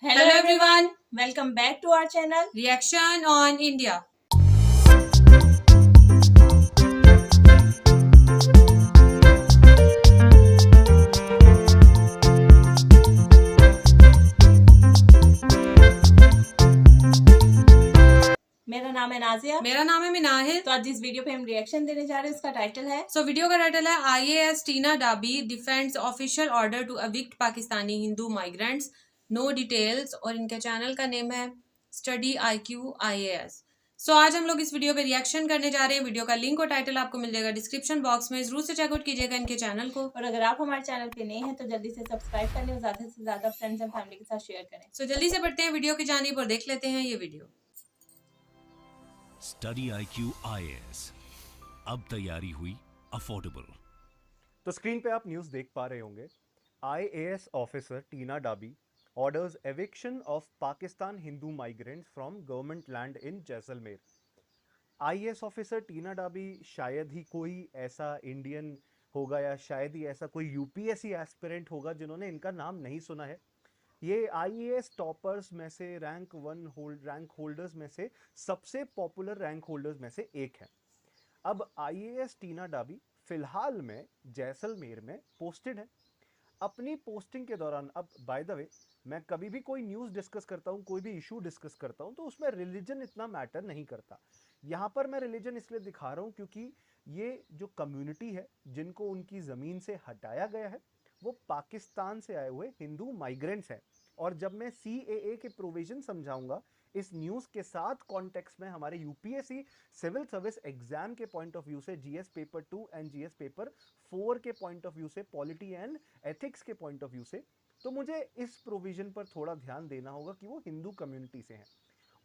Hello everyone, welcome back to our channel reaction on India. मेरा नाम है नाजिया। मेरा नाम है मिनाहिल। तो आज जिस वीडियो पे हम रिएक्शन देने जा रहे हैं उसका टाइटल है वीडियो का टाइटल है IAS Tina Dabi defends official order to evict Pakistani Hindu migrants, no details. और इनके चैनल का नेम है स्टडी IQ IAS। आज हम लोग इस वीडियो पे रिएक्शन करने जा रहे हैं। वीडियो का लिंक और टाइटल आपको मिल जाएगा डिस्क्रिप्शन बॉक्स में, जरूर से चेकआउट कीजिएगा इनके चैनल को। और अगर आप हमारे चैनल पे नए हैं तो जल्दी से सब्सक्राइब कर लें और ज्यादा से ज्यादा फ्रेंड्स एंड फैमिली के साथ शेयर करें। जल्दी से बढ़ते हैं वीडियो की जानिब और देख लेते हैं ये वीडियो। स्टडी IQ IAS, अब तैयारी हुई अफोर्डेबल। तो स्क्रीन पे आप न्यूज़ देख पा रहे होंगे। IAS officer Tina Dabi orders eviction of Pakistan Hindu migrants from government land in Jaisalmer. IAS officer Tina Dabi शायद ही कोई ऐसा इंडियन होगा या शायद ही ऐसा कोई UPSC एस्पिरेंट होगा जिन्होंने इनका नाम नहीं सुना है। ये IAS टॉपर्स में से रैंक होल्डर्स में से सबसे पॉपुलर रैंक होल्डर्स में से एक है। अब IAS टीना डाबी फिलहाल में जैसलमेर में पोस्टेड है। अपनी पोस्टिंग के दौरान, अब बाय द वे मैं कभी भी कोई न्यूज़ डिस्कस करता हूँ, कोई भी इशू डिस्कस करता हूँ तो उसमें रिलीजन इतना मैटर नहीं करता। यहाँ पर मैं रिलीजन इसलिए दिखा रहा हूँ क्योंकि ये जो कम्युनिटी है जिनको उनकी ज़मीन से हटाया गया है वो पाकिस्तान से आए हुए हिंदू माइग्रेंट्स हैं। और जब मैं CAA के प्रोविजन समझाऊंगा इस न्यूज़ के साथ कॉन्टेक्स्ट में हमारे UPSC सिविल सर्विस एग्जाम के पॉइंट ऑफ व्यू से, GS paper 2 and GS paper 4 के पॉइंट ऑफ व्यू से, पॉलिटी एंड एथिक्स के पॉइंट ऑफ व्यू से, तो मुझे इस प्रोविजन पर थोड़ा ध्यान देना होगा कि वो हिंदू कम्युनिटी से हैं।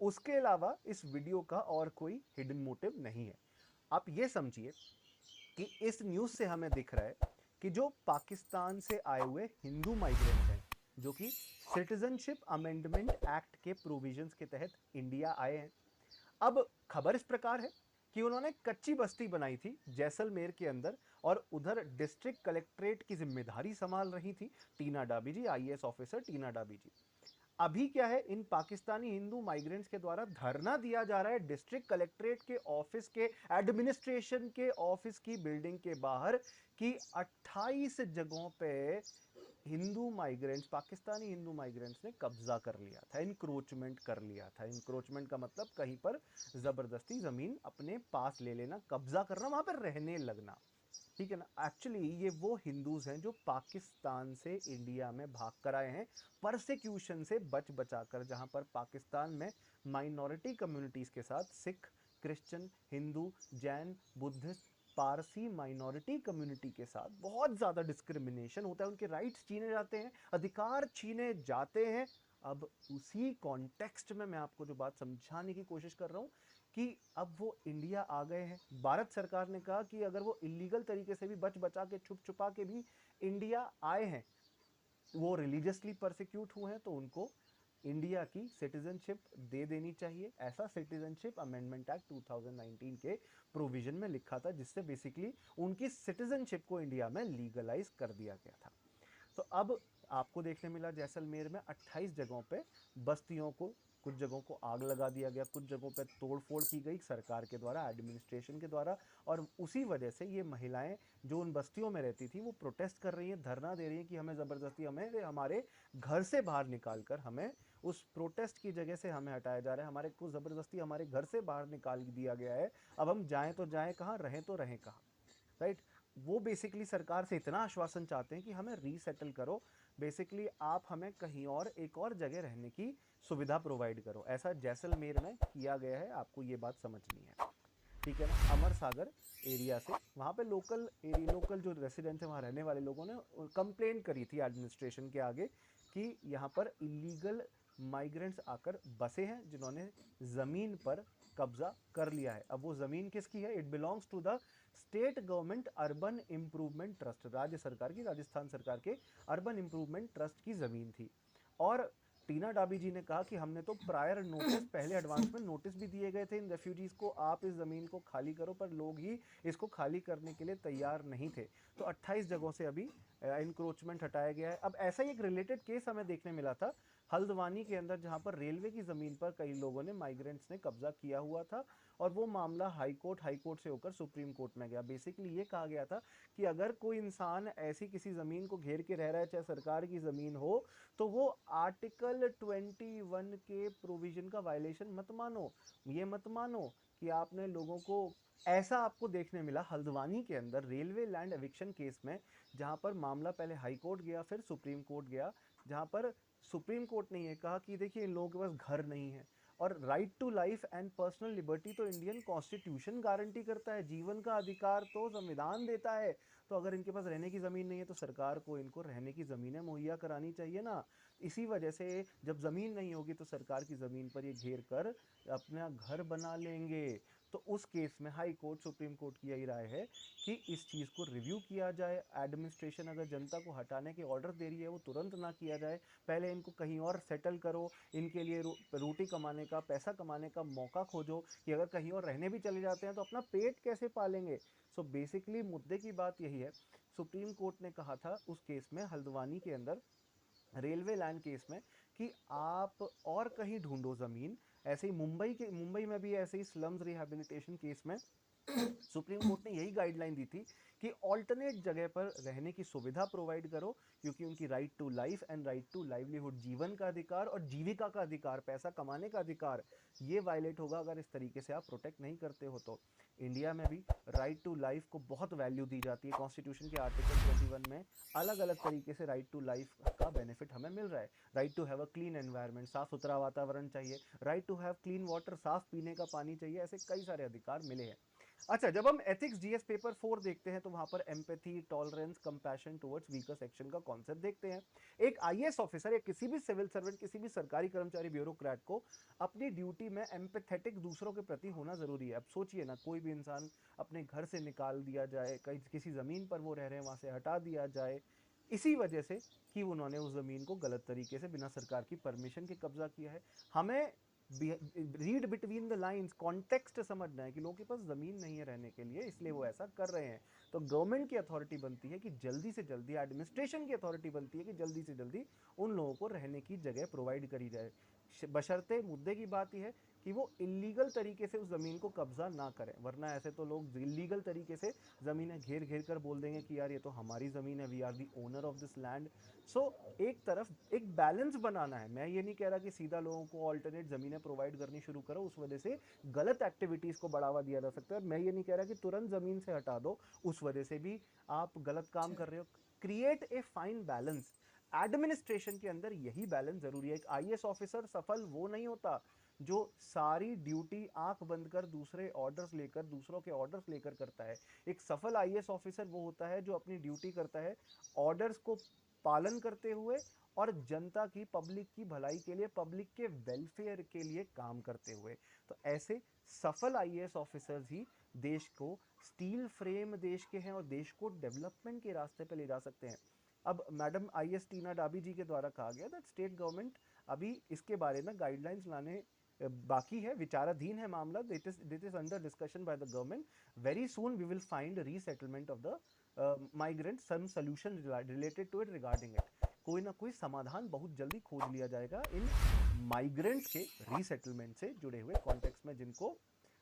उसके अलावा इस वीडियो का और कोई हिडन मोटिव नहीं है। आप ये समझिए कि इस न्यूज़ से हमें दिख रहा है कि जो पाकिस्तान से आए हुए हिंदू माइग्रेंट हैं जो कि सिटीजनशिप अमेंडमेंट एक्ट के प्रोविजंस के तहत इंडिया आए हैं। अब खबर इस प्रकार है कि उन्होंने कच्ची बस्ती बनाई थी जैसलमेर के अंदर और उधर डिस्ट्रिक्ट कलेक्ट्रेट की जिम्मेदारी संभाल रही थी टीना डाबी जी, IAS ऑफिसर टीना डाबी जी। अभी क्या है, इन पाकिस्तानी हिंदू माइग्रेंट्स के द्वारा धरना दिया जा रहा है डिस्ट्रिक्ट कलेक्ट्रेट के ऑफिस के, एडमिनिस्ट्रेशन के ऑफिस की बिल्डिंग के बाहर कि 28 जगहों पे हिंदू माइग्रेंट्स, पाकिस्तानी हिंदू माइग्रेंट्स ने कब्जा कर लिया था, इंक्रोचमेंट कर लिया था। इंक्रोचमेंट का मतलब कहीं पर जबरदस्ती जमीन अपने पास ले लेना, कब्जा करना, वहां पर रहने लगना, ठीक है ना। एक्चुअली ये वो हिंदूज हैं जो पाकिस्तान से इंडिया में भाग कर आए हैं परसिक्यूशन से बच बचाकर, जहां पर पाकिस्तान में माइनॉरिटी कम्युनिटीज के साथ Sikh, Christian, Hindu, Jain, Buddhist, Parsi minority community के साथ बहुत ज़्यादा डिस्क्रिमिनेशन होता है, उनके राइट्स छीने जाते हैं, अधिकार छीने जाते हैं। अब उसी कॉन्टेक्स्ट में मैं आपको जो बात समझाने की कोशिश कर रहा हूँ कि अब वो इंडिया आ गए हैं। भारत सरकार ने कहा कि अगर वो इलीगल तरीके से भी बच बचा के, छुप छुपा के भी इंडिया आए हैं, वो रिलीजियसली परसिक्यूट हुए हैं, तो उनको इंडिया की सिटीजनशिप दे देनी चाहिए। ऐसा सिटीजनशिप अमेंडमेंट एक्ट 2019 के प्रोविजन में लिखा था, जिससे बेसिकली उनकी सिटीजनशिप को इंडिया में लीगलाइज कर दिया गया था। तो अब आपको देखने मिला जैसलमेर में 28 जगहों पे बस्तियों को, कुछ जगहों को आग लगा दिया गया, कुछ जगहों पे तोड़फोड़ की गई सरकार के द्वारा, एडमिनिस्ट्रेशन के द्वारा। और उसी वजह से ये महिलाएं जो उन बस्तियों में रहती थी वो प्रोटेस्ट कर रही हैं, धरना दे रही हैं कि हमें ज़बरदस्ती, हमें हमारे घर से बाहर निकाल कर, हमें उस प्रोटेस्ट की जगह से हमें हटाया जा रहा है, हमारे को ज़बरदस्ती हमारे घर से बाहर निकाल दिया गया है। अब हम जाएँ तो जाएँ कहाँ, रहें तो रहें कहाँ, राइट। वो बेसिकली सरकार से इतना आश्वासन चाहते हैं कि हमें रीसेटल करो, बेसिकली आप हमें कहीं और, एक और जगह रहने की सुविधा प्रोवाइड करो। ऐसा जैसलमेर में किया गया है, आपको ये बात समझनी है, ठीक है ना। अमर सागर एरिया से, वहाँ पे लोकल जो रेसिडेंट्स हैं, वहाँ रहने वाले लोगों ने कंप्लेंट करी थी एडमिनिस्ट्रेशन के आगे कि यहाँ पर इलीगल माइग्रेंट्स आकर बसे हैं जिन्होंने ज़मीन पर कब्जा कर लिया है। अब वो ज़मीन किसकी है? It belongs to the state government urban improvement trust, राज्य सरकार की, राजस्थान सरकार के अर्बन इम्प्रूवमेंट ट्रस्ट की ज़मीन थी। और टीना डाबी जी ने कहा कि हमने तो प्रायर नोटिस, पहले एडवांस में नोटिस भी दिए गए थे इन रेफ्यूजीज को, आप इस ज़मीन को खाली करो, पर लोग ही इसको खाली करने के लिए तैयार नहीं थे। तो 28 जगहों से अभी इंक्रोचमेंट हटाया गया है। अब ऐसा ही एक रिलेटेड केस हमें देखने मिला था हल्द्वानी के अंदर, जहां पर रेलवे की ज़मीन पर कई लोगों ने, माइग्रेंट्स ने कब्जा किया हुआ था और वो मामला हाई कोर्ट से होकर सुप्रीम कोर्ट में गया। बेसिकली ये कहा गया था कि अगर कोई इंसान ऐसी किसी ज़मीन को घेर के रह रहा है, चाहे सरकार की ज़मीन हो, तो वो आर्टिकल 21 के प्रोविजन का वायलेशन मत मानो। ये मत मानो कि आपने लोगों को, ऐसा आपको देखने मिला हल्द्वानी के अंदर रेलवे लैंड एविक्शन केस में, जहां पर मामला पहले हाई कोर्ट गया, फिर सुप्रीम कोर्ट गया, जहां पर सुप्रीम कोर्ट ने ये कहा कि देखिए इन लोगों के पास घर नहीं है, और right to life and personal liberty तो इंडियन कॉन्स्टिट्यूशन गारंटी करता है, जीवन का अधिकार तो संविधान देता है। तो अगर इनके पास रहने की ज़मीन नहीं है तो सरकार को इनको रहने की ज़मीनें मुहैया करानी चाहिए ना। इसी वजह से जब ज़मीन नहीं होगी तो सरकार की ज़मीन पर ये घेर कर अपना घर बना लेंगे। तो उस केस में हाई कोर्ट, सुप्रीम कोर्ट की यही राय है कि इस चीज़ को रिव्यू किया जाए। एडमिनिस्ट्रेशन अगर जनता को हटाने के ऑर्डर दे रही है वो तुरंत ना किया जाए, पहले इनको कहीं और सेटल करो, इनके लिए रोटी कमाने का, पैसा कमाने का मौका खोजो कि अगर कहीं और रहने भी चले जाते हैं तो अपना पेट कैसे पालेंगे। सो बेसिकली मुद्दे की बात यही है। सुप्रीम कोर्ट ने कहा था उस केस में, हल्द्वानी के अंदर रेलवे लैंड केस में, कि आप और कहीं ढूंढो ज़मीन। ऐसे ही मुंबई में भी ऐसे ही स्लम्स रिहैबिलिटेशन केस में सुप्रीम कोर्ट ने यही गाइडलाइन दी थी कि ऑल्टरनेट जगह पर रहने की सुविधा प्रोवाइड करो, क्योंकि उनकी right to life and right to livelihood, जीवन का अधिकार और जीविका का अधिकार, पैसा कमाने का अधिकार, ये वायलेट होगा अगर इस तरीके से आप प्रोटेक्ट नहीं करते हो। तो इंडिया में भी राइट टू लाइफ को बहुत वैल्यू दी जाती है। कॉन्स्टिट्यूशन के आर्टिकल 21 में अलग अलग तरीके से राइट टू लाइफ का बेनिफिट हमें मिल रहा है। Right to have a clean environment, साफ सुथरा वातावरण चाहिए, right to have clean water, साफ पीने का पानी चाहिए, ऐसे कई सारे अधिकार मिले हैं। अच्छा, जब हम एथिक्स जीएस पेपर 4 देखते हैं तो वहां पर empathy, tolerance, compassion towards weaker section का कॉन्सेप्ट देखते हैं। एक आईएएस ऑफिसर या किसी भी सिविल सर्वेंट, किसी भी सरकारी कर्मचारी, ब्यूरोक्रेट को अपनी ड्यूटी में एम्पैथेटिक दूसरों के प्रति होना जरूरी है। अब सोचिए ना, कोई भी इंसान अपने घर से निकाल दिया जाए, कहीं किसी जमीन पर वो रह रहे हैं वहां से हटा दिया जाए, इसी वजह से कि उन्होंने उस जमीन को गलत तरीके से बिना सरकार की परमिशन के कब्जा किया है। हमें read between the lines, context समझना है कि लोगों के पास ज़मीन नहीं है रहने के लिए, इसलिए वो ऐसा कर रहे हैं। तो गवर्नमेंट की अथॉरिटी बनती है कि जल्दी से जल्दी, एडमिनिस्ट्रेशन की अथॉरिटी बनती है कि जल्दी से जल्दी उन लोगों को रहने की जगह प्रोवाइड करी जाए, बशर्ते मुद्दे की बात यह है कि वो इलीगल तरीके से उस ज़मीन को कब्जा ना करें। वरना ऐसे तो लोग इलीगल तरीके से ज़मीनें घेर घेर कर बोल देंगे कि यार ये तो हमारी ज़मीन है, we are the owner of this land. So एक तरफ एक बैलेंस बनाना है। मैं ये नहीं कह रहा कि सीधा लोगों को ऑल्टरनेट ज़मीनें प्रोवाइड करनी शुरू करो, उस वजह से गलत एक्टिविटीज़ को बढ़ावा दिया जा सकता है। और मैं ये नहीं कह रहा कि तुरंत ज़मीन से हटा दो, उस वजह से भी आप गलत काम कर रहे हो। Create a fine balance. Administration के अंदर यही बैलेंस जरूरी है। एक आईएएस ऑफिसर सफल वो नहीं होता जो सारी ड्यूटी आंख बंद कर दूसरे ऑर्डर्स लेकर, दूसरों के ऑर्डर्स लेकर करता है। एक सफल आईएएस ऑफिसर वो होता है जो अपनी ड्यूटी करता है ऑर्डर्स को पालन करते हुए और जनता की, पब्लिक की भलाई के लिए, पब्लिक के वेलफेयर के लिए काम करते हुए। तो ऐसे सफल आईएएस ऑफिसर्स ही देश को, स्टील फ्रेम देश के हैं और देश को डेवलपमेंट के रास्ते पे ले जा सकते हैं। अब मैडम आईएएस टीना डाबी जी के द्वारा कहा गया दैट स्टेट गवर्नमेंट अभी इसके बारे में गाइडलाइंस लाने बाकी है, विचाराधीन है मामला। That is under discussion by the government. Very soon we will find resettlement of the migrant, some solution related to it, regarding it. कोई ना कोई समाधान बहुत जल्दी खोज लिया जाएगा इन माइग्रेंट्स के रीसेटलमेंट से जुड़े हुए कॉन्टेक्स्ट में, जिनको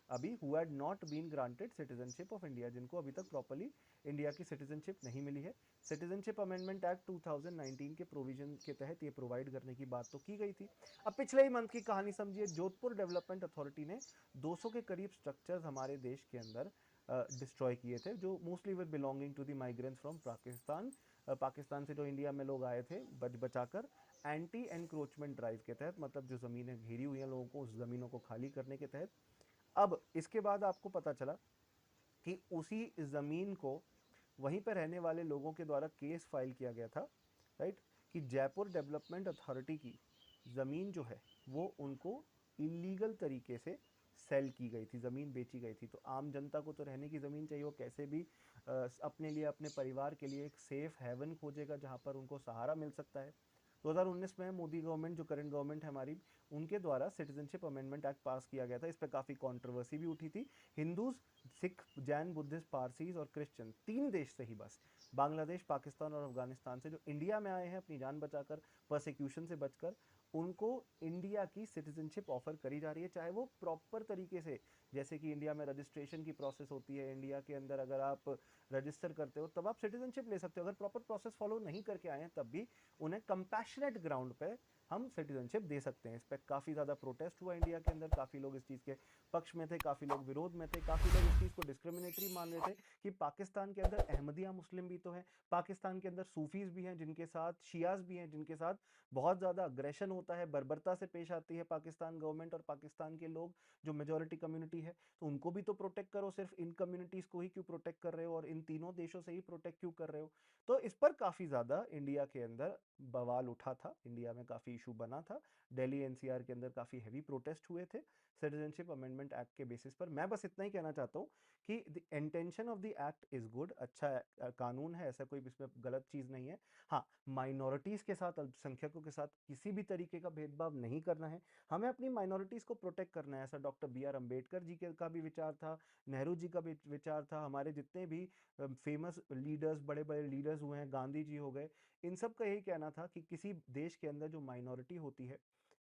अभी who had not been granted citizenship of India, जिनको अभी तक प्रॉपर्ली इंडिया की सिटीजनशिप नहीं मिली है। सिटीजनशिप अमेंडमेंट एक्ट 2019 के प्रोविजन के तहत ये प्रोवाइड करने की बात तो की गई थी। अब पिछले ही मंथ की कहानी समझिए, जोधपुर डेवलपमेंट अथॉरिटी ने 200 के करीब स्ट्रक्चर्स हमारे देश के अंदर डिस्ट्रॉय किए थे, जो mostly were belonging to the migrants from Pakistan. Pakistan से जो इंडिया में लोग आए थे बचाकर, एंटी एनक्रोचमेंट ड्राइव के तहत, मतलब जो ज़मीनें घेरी हुई हैं लोगों को, उस ज़मीनों को खाली करने के तहत। अब इसके बाद आपको पता चला कि उसी ज़मीन को वहीं पर रहने वाले लोगों के द्वारा केस फाइल किया गया था, राइट, कि जयपुर डेवलपमेंट अथॉरिटी की ज़मीन जो है वो उनको इलीगल तरीके से सेल की गई थी, ज़मीन बेची गई थी। तो आम जनता को तो रहने की ज़मीन चाहिए, वो कैसे भी अपने लिए, अपने परिवार के लिए एक सेफ हेवन खोजेगा जहाँ पर उनको सहारा मिल सकता है। 2019 में मोदी गवर्नमेंट, जो करंट गवर्नमेंट है हमारी, उनके द्वारा सिटीजनशिप अमेंडमेंट एक्ट पास किया गया था। इस पर काफ़ी कंट्रोवर्सी भी उठी थी। Hindus, Sikh, Jain, Buddhist, Parsis और क्रिश्चियन, 3 देश से ही बस, बांग्लादेश, पाकिस्तान और अफगानिस्तान से, जो इंडिया में आए हैं अपनी जान बचाकर, परसिक्यूशन से बचकर, उनको इंडिया की सिटीजनशिप ऑफर करी जा रही है, चाहे वो प्रॉपर तरीके से, जैसे कि इंडिया में रजिस्ट्रेशन की प्रोसेस होती है, इंडिया के अंदर अगर आप रजिस्टर करते हो तब आप सिटीजनशिप ले सकते हो। अगर प्रॉपर प्रोसेस फॉलो नहीं करके आए हैं तब भी उन्हें कंपैशनेट ग्राउंड पे हम सिटीजनशिप दे सकते हैं। इस पर काफ़ी ज़्यादा प्रोटेस्ट हुआ इंडिया के अंदर, काफ़ी लोग इस चीज़ के पक्ष में थे, काफ़ी लोग विरोध में थे, काफ़ी लोग इस चीज़ को डिस्क्रिमिनेटरी मान रहे थे कि पाकिस्तान के अंदर अहमदिया मुस्लिम भी तो है, पाकिस्तान के अंदर सूफीज़ भी हैं जिनके साथ, शियाज भी हैं जिनके साथ बहुत ज़्यादा अग्रेशन होता है, बर्बरता से पेश आती है पाकिस्तान गवर्नमेंट और पाकिस्तान के लोग जो मेजॉरिटी कम्युनिटी है, तो उनको भी तो प्रोटेक्ट करो, सिर्फ इन कम्युनिटीज़ को ही क्यों प्रोटेक्ट कर रहे हो और इन तीनों देशों से ही प्रोटेक्ट क्यों कर रहे हो। तो इस पर काफ़ी ज़्यादा इंडिया के अंदर बवाल उठा था, इंडिया में काफ़ी इशू बना था, दिल्ली एनसीआर के अंदर काफ़ी हैवी प्रोटेस्ट हुए थे सिटीजनशिप अमेंडमेंट एक्ट के बेसिस पर। मैं बस इतना ही कहना चाहता हूँ कि the intention of the act is good, अच्छा कानून है, ऐसा कोई इसमें गलत चीज़ नहीं है। हाँ, माइनॉरिटीज़ के साथ, अल्पसंख्यकों के साथ किसी भी तरीके का भेदभाव नहीं करना है, हमें अपनी माइनॉरिटीज़ को प्रोटेक्ट करना है। ऐसा डॉक्टर BR अम्बेडकर जी का भी विचार था, नेहरू जी का भी विचार था, हमारे जितने भी फेमस लीडर्स, बड़े बड़े लीडर्स हुए हैं, गांधी जी हो गए, इन सब का यही कहना था कि किसी देश के अंदर जो माइनॉरिटी होती है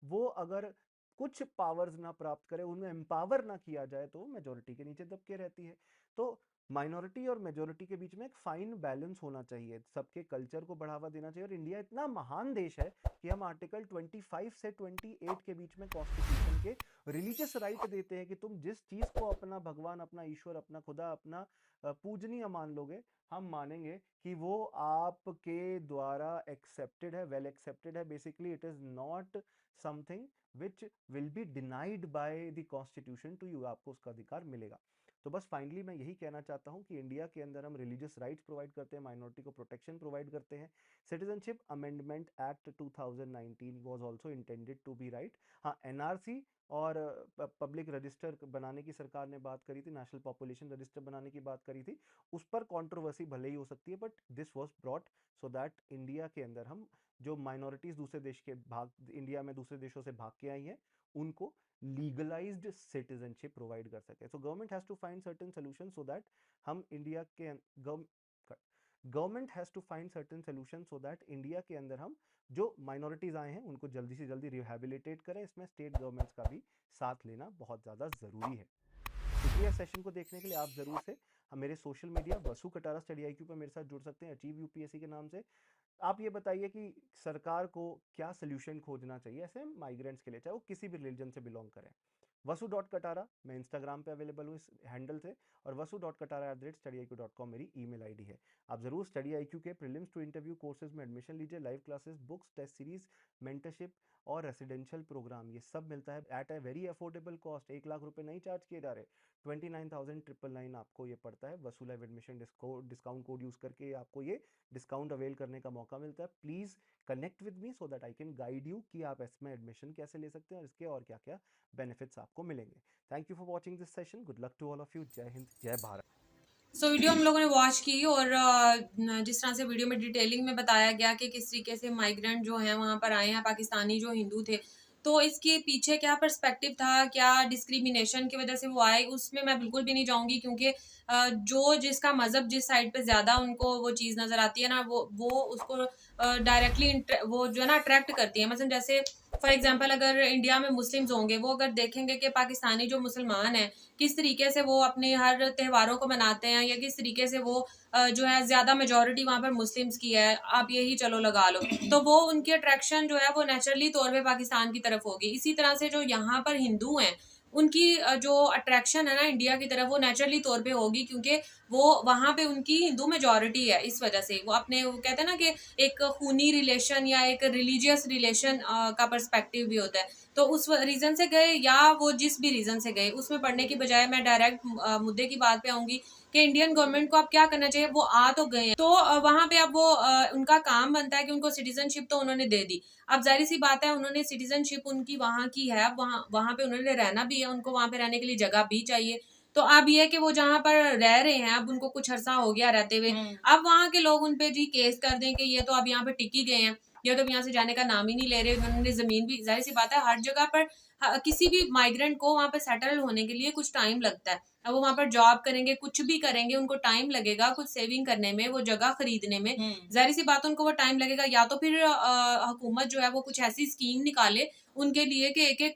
वो अगर कुछ पावर्स ना प्राप्त करे, उन्हें एम्पावर ना किया जाए, तो मेजोरिटी के नीचे दब के रहती है। तो माइनॉरिटी और मेजोरिटी के बीच में एक फाइन बैलेंस होना चाहिए, सबके कल्चर को बढ़ावा देना चाहिए। और इंडिया इतना महान देश है कि हम आर्टिकल 25 से 28 के बीच में कॉन्स्टिट्यूशन के रिलीजियस राइट देते हैं कि तुम जिस चीज को अपना भगवान, अपना ईश्वर, अपना खुदा, अपना पूजनीय मान लोगे, हम मानेंगे कि वो आपके द्वारा एक्सेप्टेड है, वेल एक्सेप्टेड है। Basically it is not something which will be denied by the constitution to you, आपको उसका अधिकार मिलेगा। तो बस फाइनली मैं यही कहना चाहता हूं कि इंडिया के अंदर हम रिलीजियस राइट्स प्रोवाइड करते हैं, माइनॉरिटी को प्रोटेक्शन प्रोवाइड करते हैं। Citizenship amendment act 2019 was also intended to be right. हाँ, एनआरसी और पब्लिक रजिस्टर बनाने की सरकार ने बात करी थी, नेशनल पॉपुलेशन रजिस्टर बनाने की बात करी थी, उस पर कंट्रोवर्सी भले ही हो सकती है, but this was brought so that India के अंदर हम जो माइनॉरिटीज दूसरे देश के भाग, इंडिया में दूसरे देशों से भाग के आई हैं, उनको लीगलाइज्ड सिटीजनशिप प्रोवाइड कर सके। So government has to find certain solution so that हम इंडिया के government has to find certain solution so that India के अंदर हम जो माइनॉरिटीज आए हैं उनको जल्दी से जल्दी रिहैबिलिटेट करें। इसमें स्टेट गवर्नमेंट्स का भी साथ लेना बहुत ज़्यादा ज़रूरी है। शुक्रिया सेशन को देखने के लिए। आप जरूर से हम मेरे सोशल मीडिया वसु कटारा स्टडी IQ पर मेरे साथ जुड़ सकते हैं, अचीव UPSC के नाम से। आप ये बताइए कि सरकार को क्या सोल्यूशन खोजना चाहिए ऐसे माइग्रेंट्स के लिए, चाहे वो किसी भी रिलीजन से बिलोंग करें। वसु.कटारा मैं इंस्टाग्राम पे अवेलेबल हूँ इस हैंडल से, और wasu.katara@studiiq.com मेरी ईमेल ID है। आप जरूर स्टडी IQ के प्रीलिम्स टू इंटरव्यू कोर्सेज में एडमिशन लीजिए। Live classes, books, test series, mentorship और रेसिडेंशियल प्रोग्राम, ये सब मिलता है at a very affordable cost. 1 lakh रुपए नहीं चार्ज किए जा रहे, 29,999 आपको ये पड़ता है। Vasu live admission discount code use करके आपको ये डिस्काउंट अवेल करने का मौका मिलता है। Please connect with me so that I can guide you कि आप इसमें एडमिशन कैसे ले सकते हैं और इसके और क्या क्या बेनिफिट्स आपको मिलेंगे। Thank you for watching this session. Good luck to all of you. जय हिंद, जय भारत। सो वीडियो हम लोगों ने वॉच की और जिस तरह से वीडियो में डिटेलिंग में बताया गया कि किस तरीके से माइग्रेंट जो हैं वहाँ पर आए हैं, पाकिस्तानी जो हिंदू थे, तो इसके पीछे क्या पर्सपेक्टिव था, क्या डिस्क्रिमिनेशन की वजह से वो आए, उसमें मैं बिल्कुल भी नहीं जाऊँगी, क्योंकि जो जिसका मज़हब जिस साइड पे ज़्यादा उनको वो चीज़ नज़र आती है ना, वो उसको डायरेक्टली वो जो है ना अट्रैक्ट करती है। मतलब जैसे फॉर एग्जांपल अगर इंडिया में मुस्लिम्स होंगे, वो अगर देखेंगे कि पाकिस्तानी जो मुसलमान हैं किस तरीके से वो अपने हर त्योहारों को मनाते हैं, या किस तरीके से वो जो है ज़्यादा मेजॉरिटी वहाँ पर मुस्लिम्स की है, आप यही चलो लगा लो, तो वो उनकी अट्रैक्शन जो है वो नेचुरली तौर पे पाकिस्तान की तरफ होगी। इसी तरह से जो यहाँ पर हिंदू हैं उनकी जो अट्रैक्शन है ना इंडिया की तरफ, वो नेचुरली तौर पे होगी, क्योंकि वो वहाँ पे उनकी हिंदू मेजॉरिटी है। इस वजह से वो अपने, वो कहते हैं ना कि एक खूनी रिलेशन या एक रिलीजियस रिलेशन का पर्सपेक्टिव भी होता है, तो उस रीज़न से गए या वो जिस भी रीज़न से गए, उसमें पढ़ने की बजाय मैं डायरेक्ट मुद्दे की बात पे आऊँगी कि इंडियन गवर्नमेंट को अब क्या करना चाहिए। वो आ तो गए हैं, तो वहाँ पे अब वो उनका काम बनता है कि उनको सिटीजनशिप तो उन्होंने दे दी। अब जाहिर सी बात है, उन्होंने सिटीजनशिप उनकी वहाँ की है, अब वहाँ पे उन्होंने रहना भी है, उनको वहाँ पे रहने के लिए जगह भी चाहिए। तो अब ये कि वो जहाँ पर रह रहे हैं, अब उनको कुछ अरसा हो गया रहते हुए, अब वहाँ के लोग उन पे जी केस कर दें कि ये तो अब यहाँ पे टिक ही गए हैं, ये तो यहाँ से जाने का नाम ही नहीं ले रहे, उन्होंने जमीन भी, जाहिर सी बात है हर जगह पर किसी भी माइग्रेंट को वहाँ पे सेटल होने के लिए कुछ टाइम लगता है। अब वो वहाँ पर जॉब करेंगे, कुछ भी करेंगे, उनको टाइम लगेगा कुछ सेविंग करने में, वो जगह खरीदने में, जाहिर सी बात है उनको वो टाइम लगेगा। या तो फिर हुकूमत जो है वो कुछ ऐसी स्कीम निकाले उनके लिए कि एक एक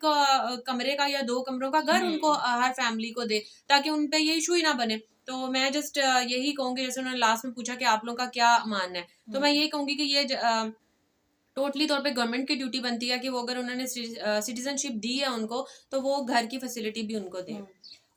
कमरे का या 2 कमरों का घर उनको हर फैमिली को दे, ताकि उन पे ये इशू ही ना बने। तो मैं जस्ट यही कहूंगी, जैसे उन्होंने लास्ट में पूछा कि आप लोगों का क्या मानना है, तो मैं यही कहूंगी कि ये टोटली तौर पे गवर्नमेंट की ड्यूटी बनती है कि वो अगर उन्होंने सिटीजनशिप दी है उनको, तो वो घर की फैसिलिटी भी उनको दे।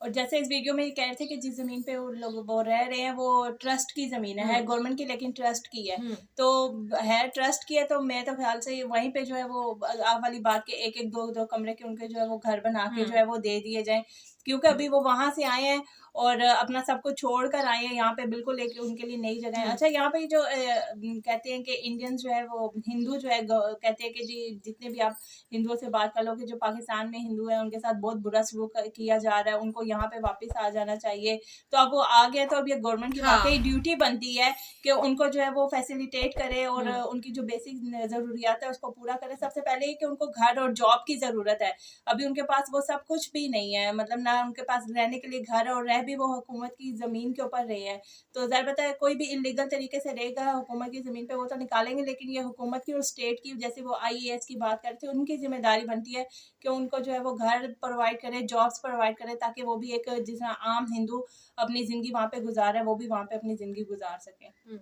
और जैसे इस वीडियो में ये कह रहे थे कि जिस जमीन पे वो लोग वो रह रहे हैं वो ट्रस्ट की जमीन है गवर्नमेंट की, लेकिन ट्रस्ट की है, तो है ट्रस्ट की है, तो मैं तो ख्याल से वहीं पे जो है वो आप वाली बात के एक एक दो दो कमरे के उनके जो है वो घर बना के जो है वो दे दिए जाएं, क्योंकि अभी वो वहां से आए हैं और अपना सब कुछ छोड़ कर आए हैं यहाँ पे, बिल्कुल एक उनके लिए नई जगह है। अच्छा, यहाँ पे जो कहते हैं कि इंडियंस जो है वो हिंदू जो है कहते हैं कि जी जितने भी आप हिंदुओं से बात कर लो कि जो पाकिस्तान में हिंदू है उनके साथ बहुत बुरा सलूक किया जा रहा है, उनको यहाँ पे वापस आ जाना चाहिए। तो अब वो आ गया तो अब ये गवर्नमेंट की वाकई ड्यूटी बनती है कि उनको जो है वो फैसिलिटेट करे और उनकी जो बेसिक जरूरियात है उसको पूरा करे। सबसे पहले कि उनको घर और जॉब की जरूरत है, अभी उनके पास वो सब कुछ भी नहीं है, मतलब ना उनके पास रहने के लिए घर और रह भी वो हुकूमत की जमीन के ऊपर रहे हैं। तो ज़ाहिर पता है कोई भी इलीगल तरीके से रहेगा हुकूमत की जमीन पे वो तो निकालेंगे, लेकिन ये हुकूमत की और स्टेट की, जैसे वो IAS की बात करते हैं, उनकी जिम्मेदारी बनती है कि उनको जो है वो घर प्रोवाइड करे, जॉब्स प्रोवाइड करे, ताकि वो भी एक जिस तरह आम हिंदू अपनी जिंदगी वहाँ पे गुजारे वो भी वहाँ पे अपनी जिंदगी गुजार सके।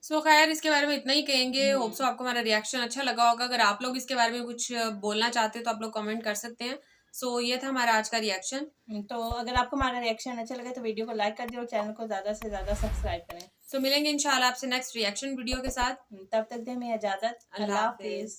सो खैर इसके बारे में इतना ही कहेंगे। होप सो आपको हमारा रिएक्शन अच्छा लगा होगा। अगर आप लोग इसके बारे में कुछ बोलना चाहते हैं तो आप लोग कमेंट कर सकते हैं। सो ये था हमारा आज का रिएक्शन। तो अगर आपको हमारा रिएक्शन अच्छा लगे तो वीडियो को लाइक कर दिए और चैनल को ज़्यादा से ज़्यादा सब्सक्राइब करें। सो मिलेंगे इंशाल्लाह आपसे नेक्स्ट रिएक्शन वीडियो के साथ। तब तक दें हमें इजाज़त। अल्लाह हाफिज़।